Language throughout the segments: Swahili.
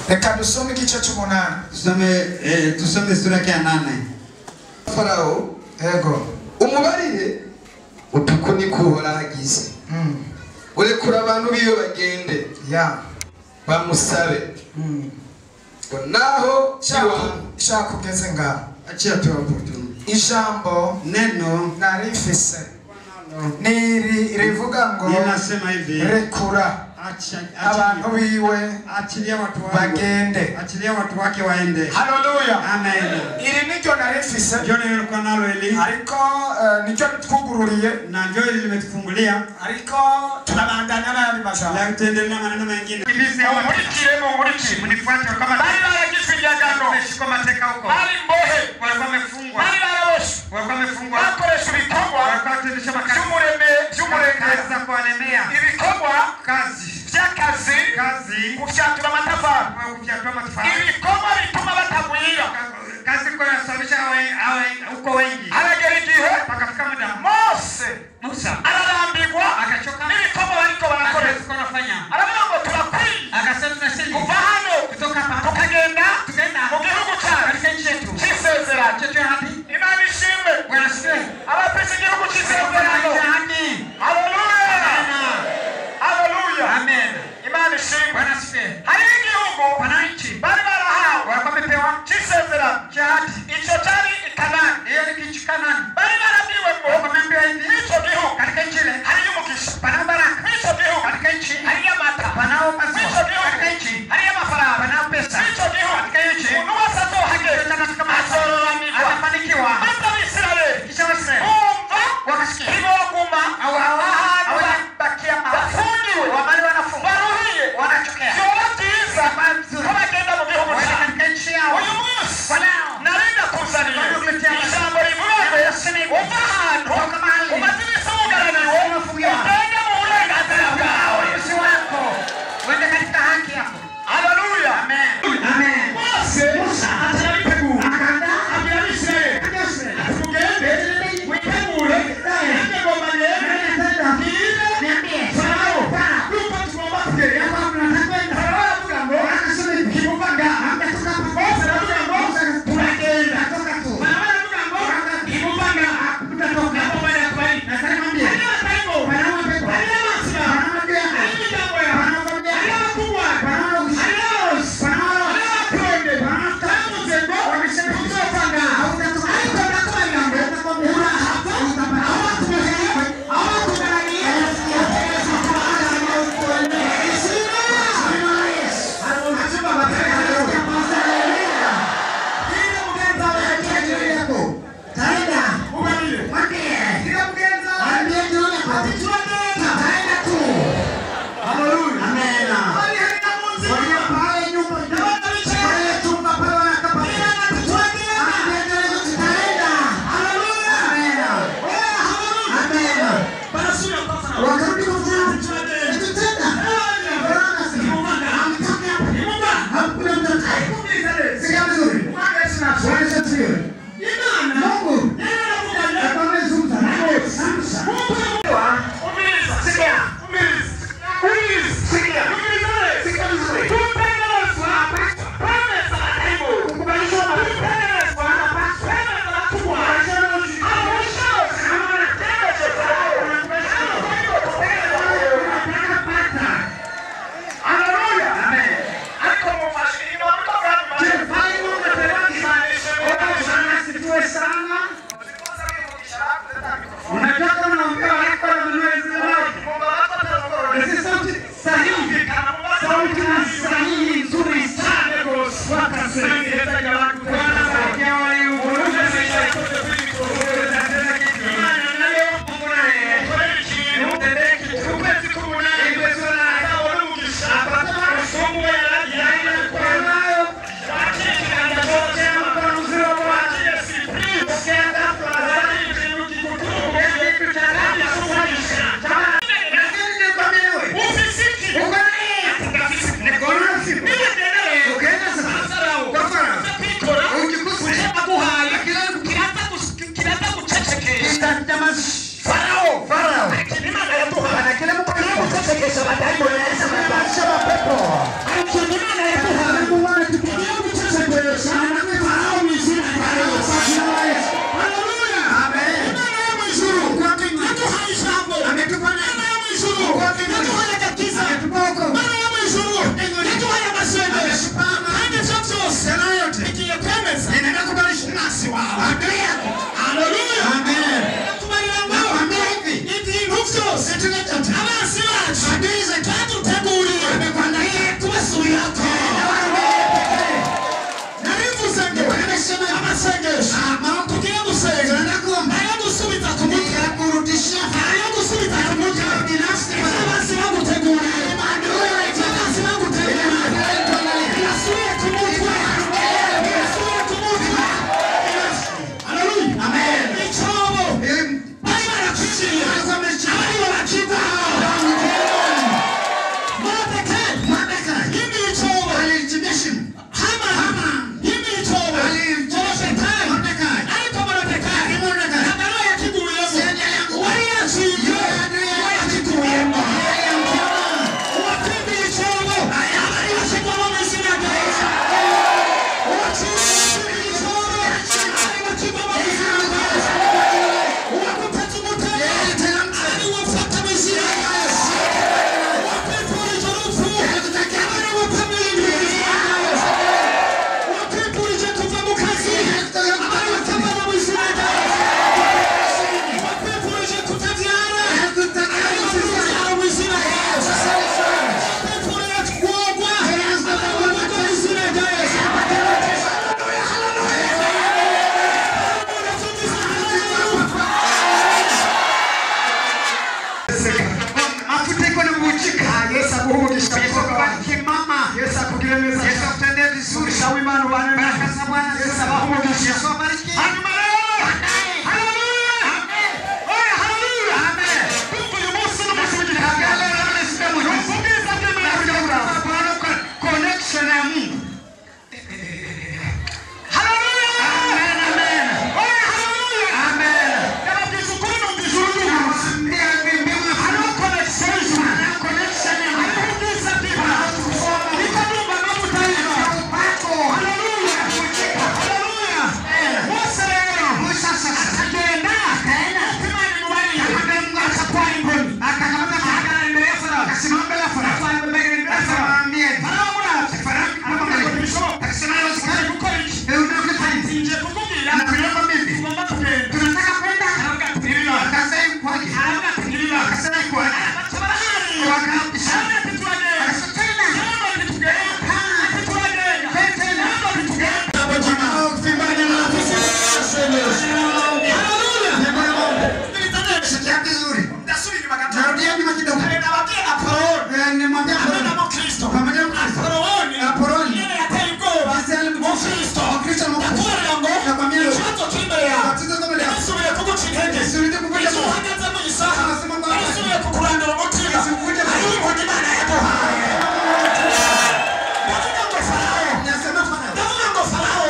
Reka dusome igice cy'umunani. Tusome sura ya 8. Farao Yego. umubarire utukuni kuhora hagize. Urekura abantu biyo bagende. Ya. Bamusabe. Naho shaka kugeze nga. Achia tuwaputu. Ijambo Neno narifise. Ni rivuga ngo ninasema hivi. Rekura. Abantu biwe achilia watu wake bagende. Achilia watu wake waende. Hallelujah. Amen. Iri niryo narifise. Jone nilikuwa nalo eli. Ariko nicyo twugururiye na njoo ili limetufungulia. Ariko tunabandanya n'ayandi majambo. La tuendelea maneno mengine. Murikire Mnifuate kama bali baragizwe ibyagano. Wameshikwa mateka huko. Bali mbohe walikuwa wamefungwa. Bali baraboshe Walikuwa wamefungwa. bakoresha ibikorwa Walikuwa wakitendesha makazi. By'umurenge za kuwalemea. ibikorwa Kazi. Kazi kufyatura amatafari. Kufyatura amatafari. Ibikorwa bituma batagwira. Kazi kwa yasababisha huko wengi. Aragera igihe Pakafika muda. Musa ararambirwa akachoka. Ibikorwa bariko barakoresha. Aravuga ngo turakwiye. Akasema tunasema kuva hano kutoka hapa tukagenda mu gihugu cyacu katika nchi yetu. cy'isezerano. Imana ishimwe. Abafite igihugu cy'isezerano. Haleluya. Amen. Imana ishimwe. Bwana asifiwe. Hari igihugu bari barahawe wamepewa cy'isezerano. Icyo cyari Kanani. Hiyo ni kichi Kanani. Bari barabwiwe ngo wameambiwa hivi icyo gihugu katika nchi ile hari umugisha. pana baraka. Icyo gihugu Katika nchi hari amata. panao maziwa. Icyo gihugu Katika nchi hari amafaranga. panao pesa. Icyo gihugu Katika nchi umuntu wese azohagera azororanirwa. atafanikiwa. Maze Abisirayeli Kisha Waisraeli bumva wakasikia ntiboguma bakiya bafungiwe baruhiye wanachokea. vyoba byiza ko bagenda mu gihugu Wale cyabo. katika nchi yao. Uyu munsi Wanao. narinda kuzanira ijambo rivuga ngo uva ahantu umaze iminsi wugaraniwe ugende mu burenganzira bwawe. Usi wako uende katika haki yako. Haleluya. Amen. Amen. Mose atarabitegura abwira Abisirayeli ati mugende mwitegure nanjye ngomba ngende Niambie. Farao yuko tugomba kugenda. Farao aravuga ngo kibuga ngaha Mose aravuga ngo turagenda. Farao aravuga ngo kibuga ngaha nabo bari atwari. Hari abatarimo hari abansi bawe hari imiryango yawe hari abakugwa hari abose akugirira Yesu akutendee vizuri. shawi Imana ubane Baraka za Bwana Yesu abahe Yesu abariki. hanyuma rero haleluya Amen. oya haleluya Amen. kuko uyu munsi n'umunsi w'igihanga ubwiza bw'Imana burabura Connection ya Mungu. haleluya Amen, amen. oya haleluya Amen. yababwiza ukuri numva ijuru ry'umunsi Ndio mbingu hariho connection y'ijuru na connection ya Mungu. hariho ubwiza bw'Imana niko numva amavuta y'Imana Upako. haleluya haleluya Mose rero akagenda Imana imubariye akatwara inkoni ahagarara imbere ya Farawo Akasimama mbele ya Farao. atwara imbere ya Farawo Akamwambia, Farawo muratse aramubwira ngo ntibishoboka akasema ugiye gukora iki ngiye kukubwira Nakuomba mimi. tugomba kugenda Tunataka kwenda. aravuga ati ntibibana Akasema kwaje? aravuga ati ntibibana Akasema kwaje? baca barahari Wakarudisha. aravuga ati turagenda Akasema aravuga ati tugenda ati turagenda Tena. aravuga ati tugenda Sikia vizuri. ndasubira inyuma gato Narudia nyuma kidogo. nababwiye Apoloni Nimwambia hamwe na Apoloni. Mukristo Pamoja na Mkristo. Apoloni nyine yateye ubwoba Mukristo yakubwira ngo Nakwambia ikibazo kiri imbere yawe Tatizo kama leo. ntisubiye kuguca intege Sirudi kukuja icyo kwa. uhagazemo isaha Anasema kwamba. ntisubiye kukurandura umutima Isikuja kwa. hariho inkoni Imana yaduhaye ndavuga ngo Farawo Nasema Farao. ndavuga ngo Farawo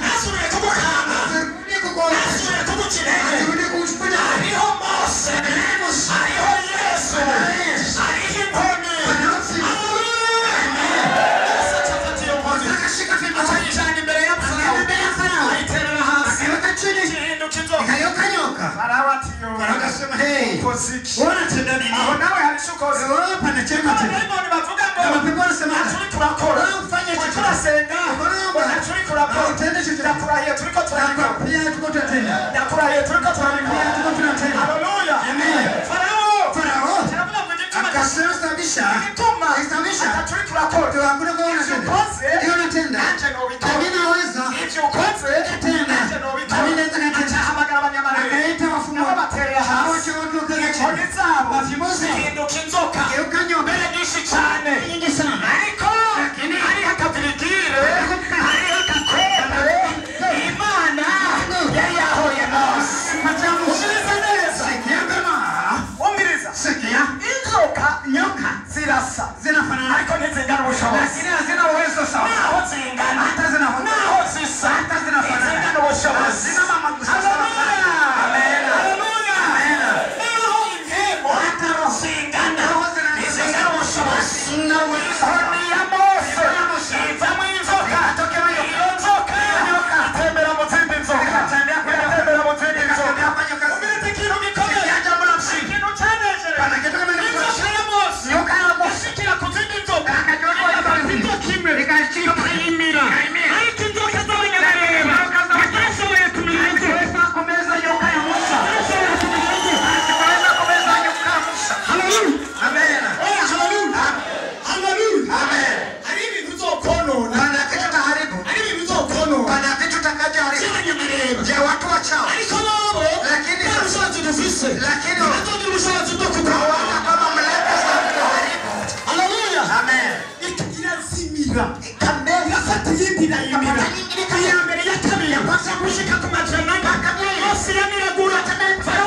ntasubiye kugukanga Sirudi kukuja. ntasubiye kuguca intege Sirudi kukuja. hariho Mose hariho Yesu hariho inkoni ayijana imbere ya Farawo ayiterera hasi Akaweka chini. ihinduka inzoka Ikageuka nyoka. Farawo ati yo Farao akasema, "Hey, Koziki. unatenda nini?" Aho nawe hari icyo ukoze. Wewe panachema tena. Abadayimoni bavuga ngo Kama pepo anasema, ntacyo uri kurakora wewe ufanye ngo chochote. turasenga ngo Wewe ntacyo uri kurakora utende chochote. ndakurahiye turiko turabikora Pia tuko tunatenda. ndakurahiye turiko turabikora Pia tuko tunatenda. haleluya Amen. Farawo Farao kiravuga ngo igituma akasema sababisha. igituma Isababisha. ntacyo uri kurakora Hakuna kwa ivyo unatenda. ukoze Hiyo unatenda. nanje nobikora Mimi naweza. ivyo ukoze Tena. nanje nobikora Mimi naweza katenda. acahamagara abanyamarere Akaita wafumu. nabo baterera Hao hasi watu wakakanya inkoni chini. zabo Bafimuzi. zihinduka inzoka Geuka nyoka. mbere nyinshi cyane Nyingi sana. ariko hariho akavirigire hariho akakwembe Imana yari yahoye Mose umiriza neza Sikia kama. umiriza Sikia. inzoka Nyoka. zirasa Zinafanana. ariko ntizingana ubushobozi Lakini hazina uwezo sawa. naho zingana Hata zinafanana. naho zisa Hata zinafanana. zingana ubushobozi Hazina mama gusa. Haleluya. Amen. Haleluya. Amen. naho intego Hata roho. zingana Roho zinafanana. ntizingana ubushobozi Na uwezo. inkoni ya Mose ivamo inzoka Ikatokea nyoka. iyo nzoka Nyoka. itembera mu zindi nzoka Ikatembea kwenda. itembera mu zindi nzoka Ikatembea kwa nyoka. umiriza ikintu gikomeye Jambo la msingi. ikintu cyanejerewe Pana kitu kama nini? inzoka ya Mose Nyoka ya Mose. ishikira ku zindi nzoka Akajua kwa igafata nini? inzoka imwe Ikashika. ikayimira Ikayimira. ariko inzoka z'abanyamureba batashoboye kumira inzoka Hakuweza kumeza nyoka ya Musa. batashoboye kumira inzoka Hakuweza kumeza nyoka ya Musa. haleluya Amen. oya haleluya haleluya Amen. hari ibintu uzokonona Pana kitu taharibu. hari ibintu uzokonona Pana kitu takajaribu. by'abanyamureba Je, watu wachao. ariko nabo Lakini nta bushobozi dufise Lakini batagira ubushobozi bwo kugawana hawana kama mamlaka za kuharibu. haleluya Amen. irazimira irafata iyindi irayimira iya mbere ya kabiri yapasa gushika ku majana yose yamiragura Farawo